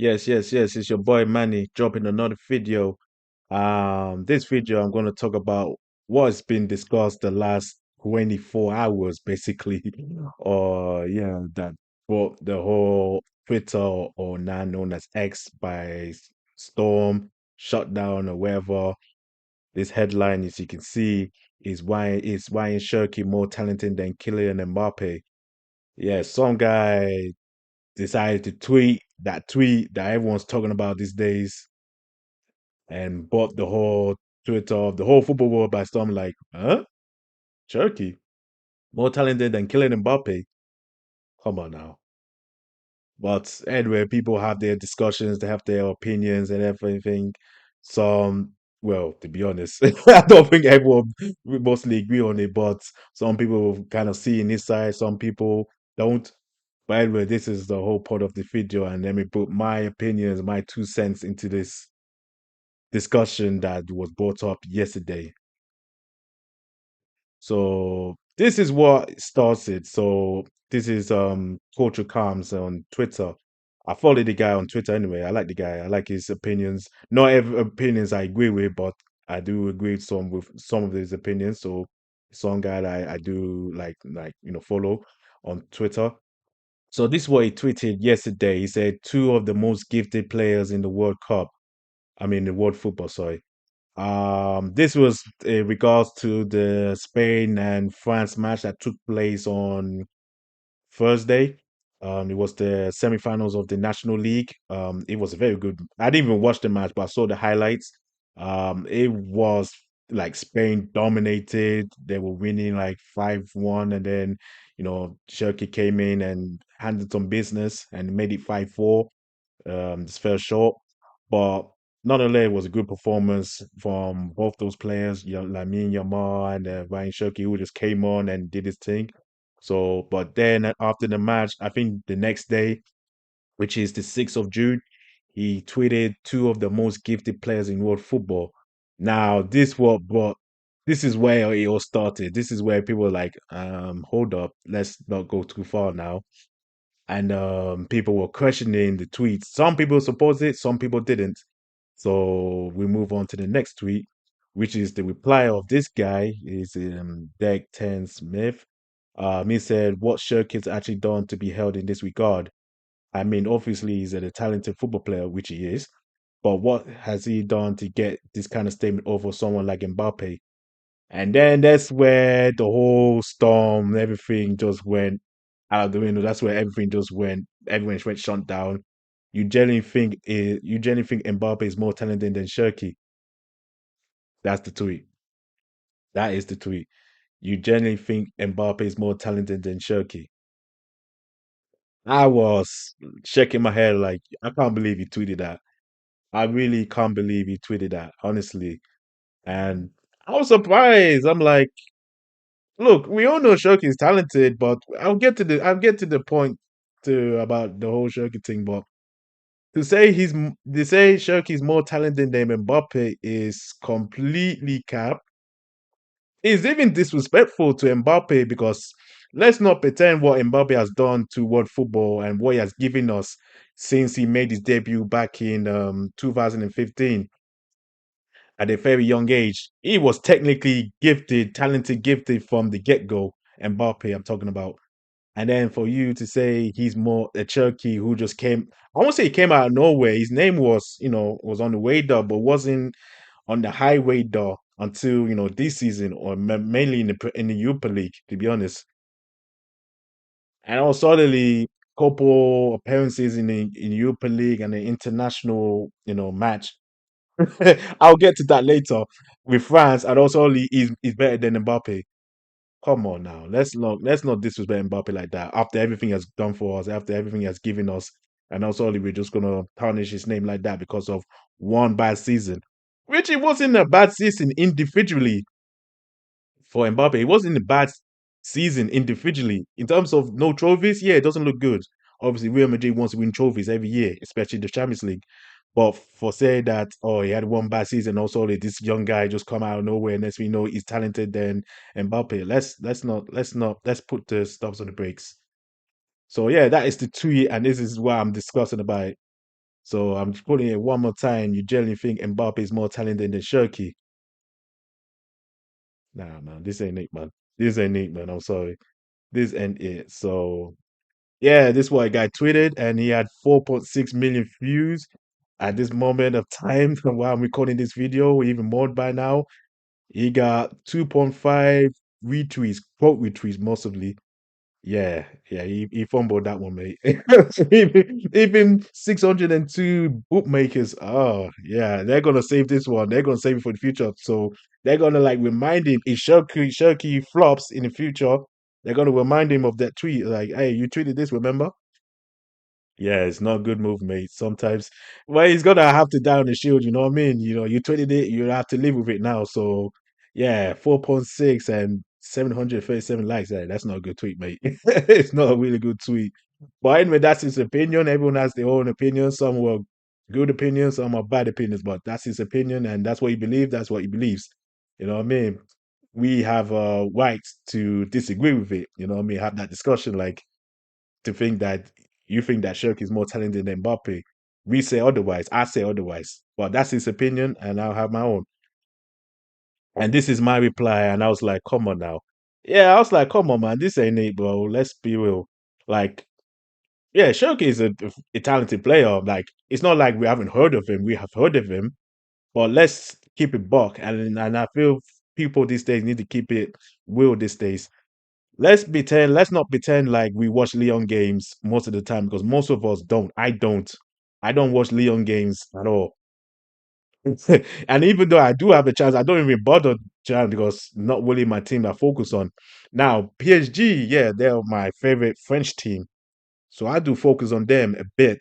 Yes. It's your boy Manny dropping another video. This video I'm going to talk about what's been discussed the last 24 hours, basically. Or yeah, that brought the whole Twitter or now known as X by storm, shut down or whatever. This headline, as you can see, is Ryan Cherki more talented than Kylian Mbappe? Yeah, some guy decided to tweet that everyone's talking about these days and bought the whole Twitter of the whole football world by storm. Like, huh? Turkey more talented than Kylian Mbappe? Come on now. But anyway, people have their discussions, they have their opinions and everything. Some, well, to be honest, I don't think everyone will mostly agree on it, but some people kind of see in this side, some people don't. But anyway, this is the whole part of the video, and let me put my opinions, my 2 cents into this discussion that was brought up yesterday. So this is what starts it. So this is Culture Calms on Twitter. I follow the guy on Twitter anyway. I like the guy. I like his opinions. Not every opinions I agree with, but I do agree with some of his opinions. So some guy that I do like follow on Twitter. So this is what he tweeted yesterday. He said two of the most gifted players in the World Cup. I mean the World Football, sorry. This was in regards to the Spain and France match that took place on Thursday. It was the semifinals of the National League. It was a very good. I didn't even watch the match, but I saw the highlights. It was like Spain dominated. They were winning like 5-1, and then Turkey came in and handled some business and made it 5-4. Just fell short, but nonetheless, it was a good performance from both those players, Lamine Yamal and Ryan Cherki, who just came on and did his thing. So, but then after the match, I think the next day, which is the 6th of June, he tweeted two of the most gifted players in world football. Now, this is where it all started. This is where people were like, hold up, let's not go too far now, and people were questioning the tweets. Some people supported it, some people didn't. So we move on to the next tweet, which is the reply of this guy is Deck Ten Smith. He said, "What Shirk has actually done to be held in this regard? I mean, obviously he's a talented football player, which he is, but what has he done to get this kind of statement over someone like Mbappe?" And then that's where the whole storm, everything just went out of the window. That's where everyone went shut down. You genuinely think Mbappe is more talented than Shirky? That's the tweet. That is the tweet. You genuinely think Mbappe is more talented than Shirky? I was shaking my head like, I can't believe he tweeted that. I really can't believe he tweeted that, honestly. And I was surprised. I'm like, look, we all know Shoki is talented, but I'll get to the point to about the whole Shoki thing. But to say Shoki is more talented than Mbappe is completely cap. It's even disrespectful to Mbappe because let's not pretend what Mbappe has done to world football and what he has given us since he made his debut back in 2015 at a very young age. He was technically gifted, talented, gifted from the get go. Mbappe, I'm talking about. And then for you to say he's more a Cherokee who just came, I won't say he came out of nowhere. His name was, was on the radar, but wasn't on the high radar until this season or mainly in the Europa League, to be honest. And also suddenly couple appearances in Europa League and the international match. I'll get to that later with France, and also he's better than Mbappe. Come on now. Let's not disrespect Mbappe like that. After everything he has done for us, after everything he has given us, and also we're just gonna tarnish his name like that because of one bad season. Which it wasn't a bad season individually for Mbappe. It wasn't a bad season individually. In terms of no trophies, yeah, it doesn't look good. Obviously, Real Madrid wants to win trophies every year, especially the Champions League. But for say that, oh, he had one bad season, also this young guy just come out of nowhere, and as we know he's talented than Mbappe. Let's put the stops on the brakes. So yeah, that is the tweet, and this is what I'm discussing about it. So I'm putting it one more time. You generally think Mbappe is more talented than Cherki? Nah, man, this ain't it, man. This ain't it, man. I'm sorry. This ain't it. So yeah, this what a guy tweeted, and he had 4.6 million views at this moment of time while I'm recording this video, even more by now. He got 2.5 retweets, quote retweets, mostly. Yeah, yeah, he fumbled that one, mate. Even 602 bookmakers, oh yeah, they're gonna save this one. They're gonna save it for the future. So they're gonna like remind him if Shirky flops in the future, they're gonna remind him of that tweet. Like, hey, you tweeted this, remember? Yeah, it's not a good move, mate. Sometimes, well, he's gonna have to die on the shield. You know what I mean? You know, you tweeted it, you have to live with it now. So, yeah, 4.6 and 737 likes. Yeah, that's not a good tweet, mate. It's not a really good tweet. But anyway, that's his opinion. Everyone has their own opinion. Some were good opinions, some are bad opinions. But that's his opinion, and that's what he believes. That's what he believes. You know what I mean? We have rights to disagree with it. You know what I mean? Have that discussion, like to think that you think that Shirk is more talented than Mbappe. We say otherwise. I say otherwise. But that's his opinion, and I'll have my own. And this is my reply. And I was like, come on now. Yeah, I was like, come on, man. This ain't it, bro. Let's be real. Like, yeah, Shirk is a talented player. Like, it's not like we haven't heard of him. We have heard of him. But let's keep it buck. And I feel people these days need to keep it real these days. Let's not pretend like we watch Leon games most of the time because most of us don't. I don't. I don't watch Leon games at all. And even though I do have a chance, I don't even bother chance because not really my team I focus on. Now, PSG, yeah, they're my favorite French team. So I do focus on them a bit.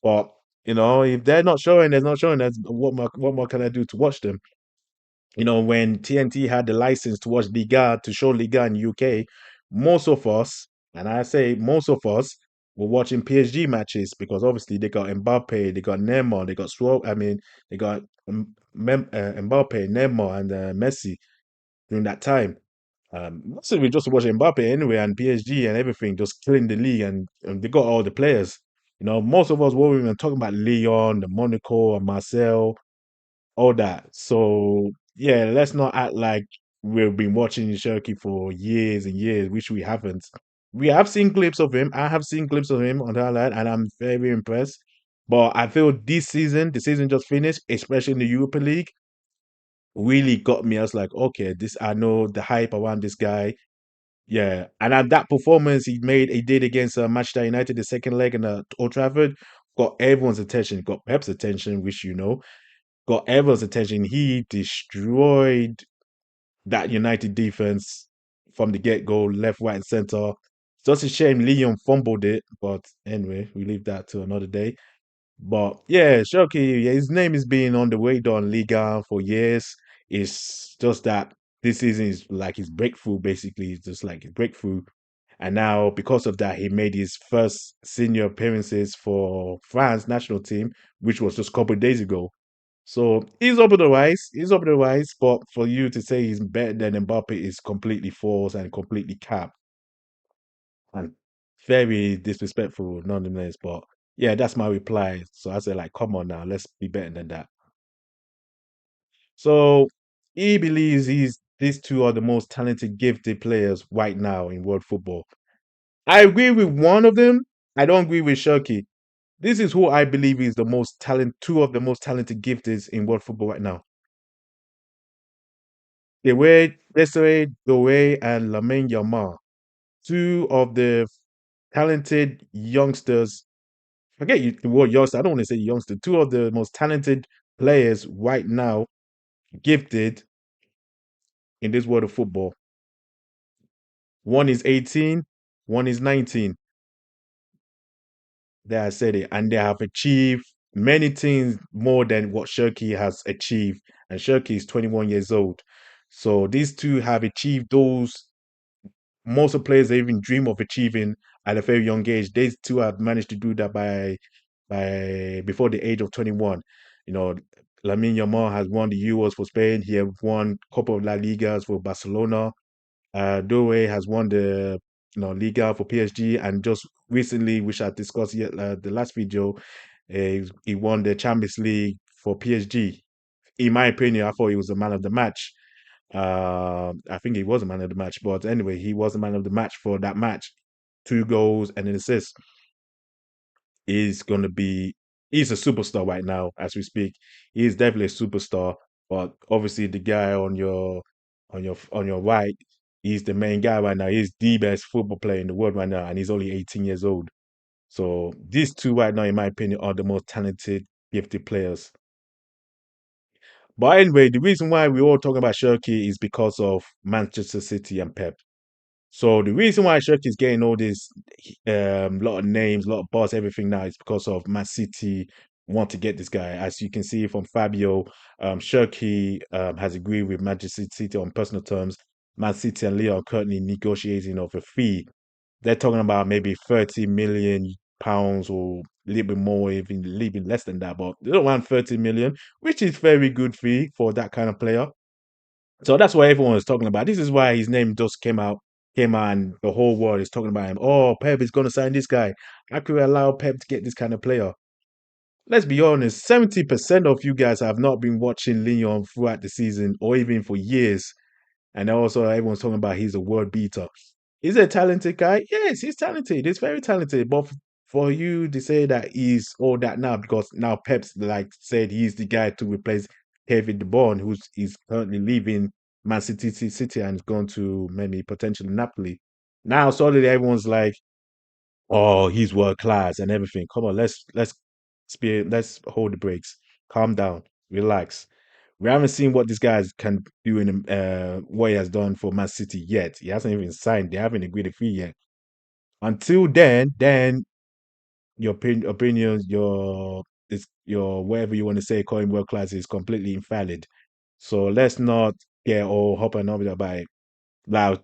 But if they're not showing, they're not showing. That's what more can I do to watch them? When TNT had the license to watch Liga, to show Liga in UK, most of us, and I say most of us, were watching PSG matches because obviously they got Mbappe, they got Neymar, they got they got Mbappe, Neymar, and Messi during that time. So we just watching Mbappe anyway, and PSG and everything, just killing the league, and they got all the players. Most of us weren't even talking about Leon, the Monaco, and Marcel, all that. So yeah, let's not act like we've been watching Cherki for years and years, which we haven't. We have seen clips of him. I have seen clips of him on the highlight, and I'm very impressed. But I feel this season, the season just finished, especially in the Europa League, really got me. I was like, okay, this I know the hype around this guy. Yeah, and at that performance he did against Manchester United, the second leg in Old Trafford, got everyone's attention, got Pep's attention, which got everyone's attention. He destroyed that United defense from the get go, left, right, and center. Just a shame Leon fumbled it, but anyway, we leave that to another day. But yeah, Shoki, yeah, his name has been on the radar in Liga for years. It's just that this season is like his breakthrough, basically. It's just like his breakthrough. And now, because of that, he made his first senior appearances for France national team, which was just a couple of days ago. So he's up in the rise. He's up in the rise. But for you to say he's better than Mbappe is completely false and completely cap and very disrespectful, nonetheless. But yeah, that's my reply. So I say, like, come on now, let's be better than that. So he believes these two are the most talented, gifted players right now in world football. I agree with one of them. I don't agree with Shirky. This is who I believe is the most two of the most talented gifters in world football right now. Desiree Doué and Lamine Yamal, two of the talented youngsters. Forget the word youngster. I don't want to say youngster. Two of the most talented players right now, gifted in this world of football. One is 18, one is 19. There I said it. And they have achieved many things more than what Shirky has achieved. And Shirky is 21 years old. So these two have achieved those most of the players they even dream of achieving at a very young age. These two have managed to do that by before the age of 21. You know, Lamine Yamal has won the Euros for Spain. He has won a couple of La Ligas for Barcelona. Doué has won the Liga for PSG, and just recently, which I discussed yet the last video, He won the Champions League for PSG. In my opinion, I thought he was the man of the match. I think he was a man of the match, but anyway, he was the man of the match for that match. 2 goals and an assist. He's gonna be he's a superstar right now as we speak. He is definitely a superstar, but obviously the guy on your right, he's the main guy right now. He's the best football player in the world right now, and he's only 18 years old. So these two right now, in my opinion, are the most talented, gifted players. But anyway, the reason why we're all talking about Shirky is because of Manchester City and Pep. So the reason why Shirky is getting all this lot of names, lot of buzz, everything now is because of Man City want to get this guy. As you can see from Fabio, Shirky has agreed with Manchester City on personal terms. Man City and Leo are currently negotiating of a fee. They're talking about maybe 30 million pounds or a little bit more, even a little bit less than that, but they don't want 30 million, which is very good fee for that kind of player. So that's what everyone is talking about. This is why his name just came out, and the whole world is talking about him. Oh, Pep is going to sign this guy. How could we allow Pep to get this kind of player? Let's be honest, 70% of you guys have not been watching Leon throughout the season or even for years. And also, everyone's talking about he's a world beater. He's a talented guy. Yes, he's talented. He's very talented. But for you to say that he's all that now, because now Pep's like said he's the guy to replace Kevin De Bruyne, who's is currently leaving Man City and is going to maybe potentially Napoli. Now suddenly everyone's like, "Oh, he's world class and everything." Come on, let's hold the brakes, calm down, relax. We haven't seen what this guy can do in what he has done for Man City yet. He hasn't even signed. They haven't agreed a fee yet. Until then your opinions, your whatever you want to say, calling world class is completely invalid. So let's not get all hop and up about it. Now,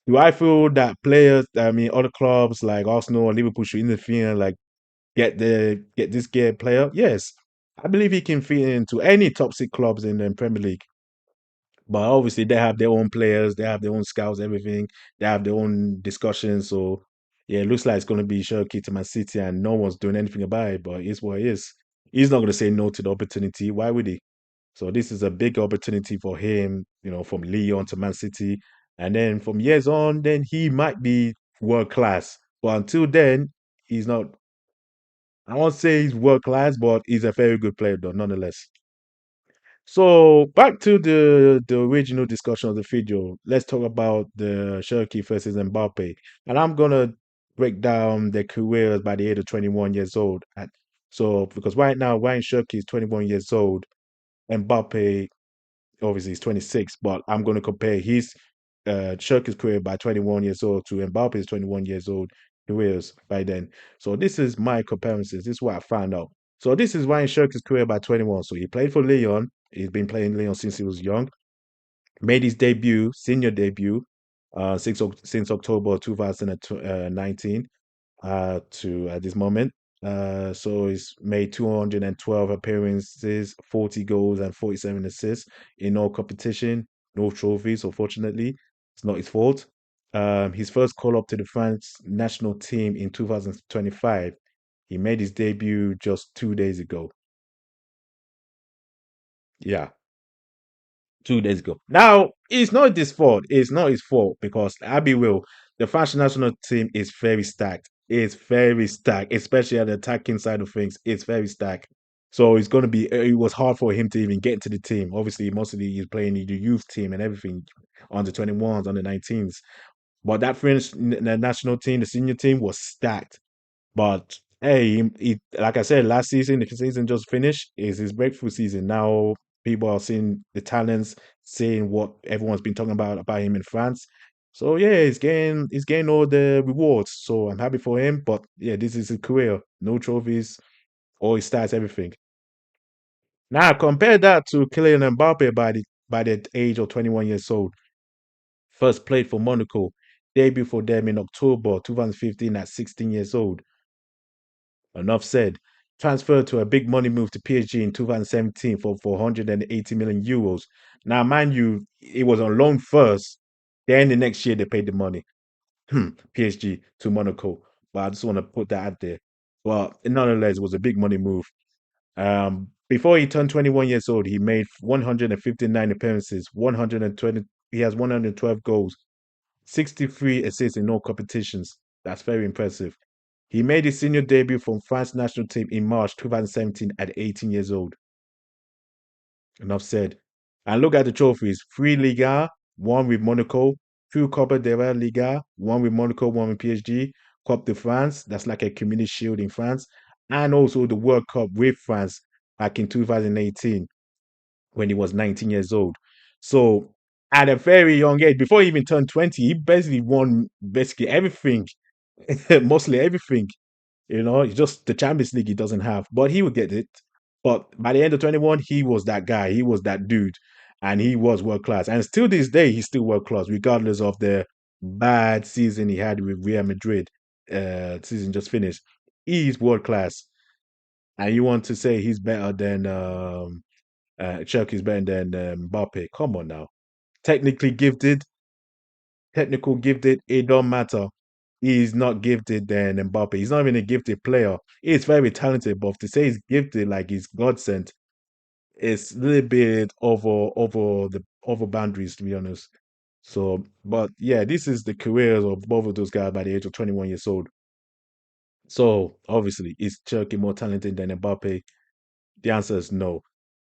do I feel that players, I mean, other clubs like Arsenal or Liverpool should interfere and like get this gear player? Yes, I believe he can fit into any top six clubs in the Premier League. But obviously, they have their own players, they have their own scouts, everything. They have their own discussions. So, yeah, it looks like it's going to be Cherki to Man City, and no one's doing anything about it. But it's what it is. He's not going to say no to the opportunity. Why would he? So, this is a big opportunity for him, from Lyon to Man City. And then from years on, then he might be world class. But until then, he's not. I won't say he's world class, but he's a very good player, though, nonetheless. So back to the original discussion of the video. Let's talk about the Cherki versus Mbappe, and I'm gonna break down their careers by the age of 21 years old. So because right now Ryan Cherki is 21 years old, Mbappe obviously he's 26, but I'm going to compare his Shirker's career by 21 years old to Mbappe's 21 years old careers by then. So this is my comparisons. This is what I found out. So this is Ryan Shirker's career by 21. So he played for Lyon. He's been playing Lyon since he was young. Made his debut, senior debut, since October 2019 to at this moment. So he's made 212 appearances, 40 goals, and 47 assists in all competition. No trophies, unfortunately. It's not his fault. His first call up to the France national team in 2025. He made his debut just 2 days ago. Yeah, 2 days ago. Now, it's not his fault. It's not his fault because I'll be real. The French national team is very stacked. It's very stacked, especially at the attacking side of things. It's very stacked. So it's going to be, it was hard for him to even get into the team. Obviously, mostly he's playing in the youth team and everything, under 21s, under 19s. But that French national team, the senior team, was stacked. But hey, like I said, last season, the season just finished, is his breakthrough season. Now people are seeing the talents, seeing what everyone's been talking about him in France. So yeah, he's getting all the rewards. So I'm happy for him. But yeah, this is his career. No trophies, all his stats, everything. Now compare that to Kylian Mbappe by the age of 21 years old. First played for Monaco, debut for them in October 2015 at 16 years old. Enough said. Transferred to a big money move to PSG in 2017 for 480 million euros. Now, mind you, it was on loan first. Then the next year they paid the money. PSG to Monaco. But I just want to put that out there. But nonetheless, it was a big money move. Before he turned 21 years old, he made 159 appearances, 120. He has 112 goals, 63 assists in all competitions. That's very impressive. He made his senior debut from France national team in March 2017 at 18 years old. Enough said. And look at the trophies: three Liga, one with Monaco, two Copa del Liga, one with Monaco, one with PSG, Coupe de France, that's like a community shield in France, and also the World Cup with France back in 2018 when he was 19 years old. So at a very young age, before he even turned 20, he basically won basically everything, mostly everything. It's just the Champions League he doesn't have, but he would get it. But by the end of 21, he was that guy. He was that dude. And he was world class. And still this day, he's still world class, regardless of the bad season he had with Real Madrid. Season just finished. He's world class. And you want to say he's better than Cherki's better than Mbappe. Come on now. Technically gifted, technical gifted, it don't matter. He's not gifted than Mbappe. He's not even a gifted player. He's very talented, but to say he's gifted like he's God sent, it's a little bit over boundaries to be honest. So, but yeah, this is the careers of both of those guys by the age of 21 years old. So obviously, is Turkey more talented than Mbappe? The answer is no.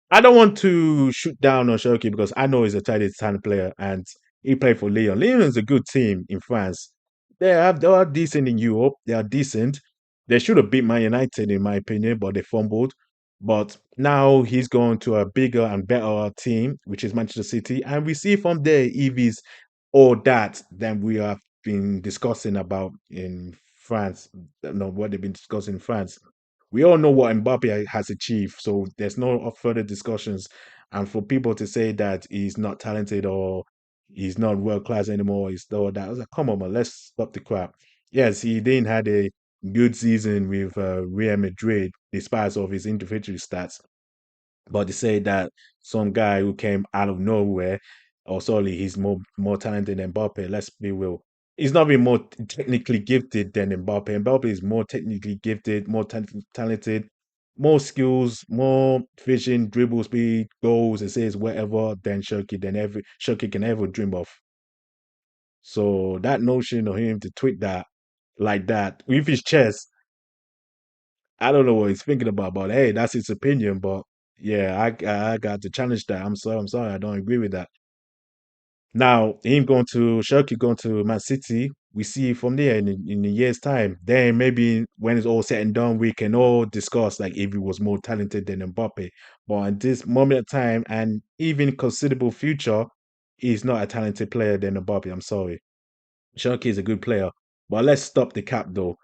I don't want to shoot down on Cherki because I know he's a talented player and he played for Lyon. Lyon is a good team in France. They are decent in Europe. They are decent. They should have beat Man United in my opinion, but they fumbled. But now he's going to a bigger and better team, which is Manchester City, and we see from there if he's all that than we have been discussing about in France. No, what they've been discussing in France. We all know what Mbappe has achieved, so there's no further discussions. And for people to say that he's not talented or he's not world class anymore, he's all that, I was like, come on, man, let's stop the crap. Yes, he didn't had a good season with Real Madrid, despite of his individual stats. But to say that some guy who came out of nowhere, or sorry, he's more talented than Mbappe, let's be real. He's not even more technically gifted than Mbappe. Mbappe is more technically gifted, more talented, more skills, more vision, dribble speed, goals, assists, whatever than Shirky can ever dream of. So that notion of him to tweet that like that with his chest, I don't know what he's thinking about, but hey, that's his opinion. But yeah, I got to challenge that. I'm sorry, I don't agree with that. Now, him going to Shirky going to Man City, we see from there in a year's time. Then maybe when it's all said and done, we can all discuss like if he was more talented than Mbappe. But at this moment of time and even considerable future, he's not a talented player than Mbappe. I'm sorry. Shirky is a good player. But let's stop the cap though.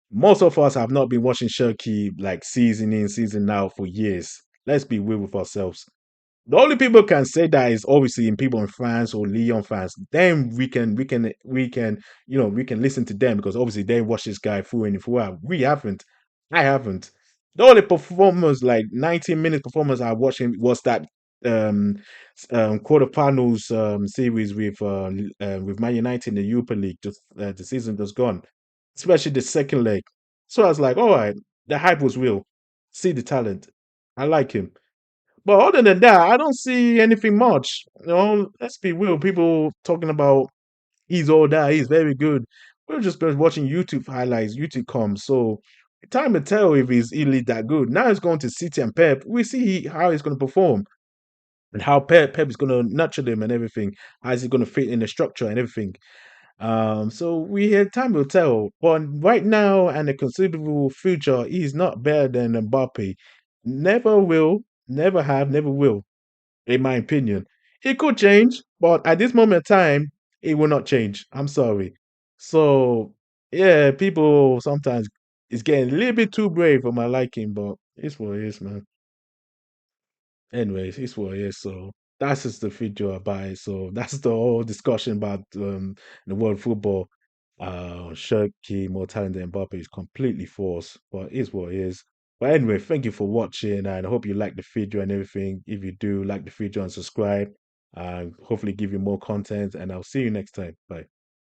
Most of us have not been watching Shirky like season in, season out for years. Let's be real with ourselves. The only people can say that is obviously in people in France or Lyon fans. Then we can listen to them because obviously they watch this guy through and through out. We haven't. I haven't. The only performance, like 19 minutes performance I watched him was that um quarterfinals series with Man United in the Europa League, just the season just gone. Especially the second leg. So I was like, all right, the hype was real. See the talent. I like him. But other than that, I don't see anything much. Let's be real. People talking about he's all that, he's very good. We're just been watching YouTube highlights, YouTube comes. So time to tell if he's really that good. Now he's going to City and Pep. We see how he's going to perform and how Pep is going to nurture them and everything. How is he going to fit in the structure and everything. So we had time will tell. But right now and the considerable future, he's not better than Mbappe. Never will, never have, never will, in my opinion. It could change, but at this moment in time, it will not change. I'm sorry. So yeah, people sometimes it's getting a little bit too brave for my liking, but it's what it is, man. Anyways, it's what it is. So that's just the video about it. So that's the whole discussion about the world football. Shirky more talented than Mbappe is completely false, but it's what it is. But anyway, thank you for watching, and I hope you like the video and everything. If you do, like the video and subscribe, and hopefully give you more content. And I'll see you next time. Bye.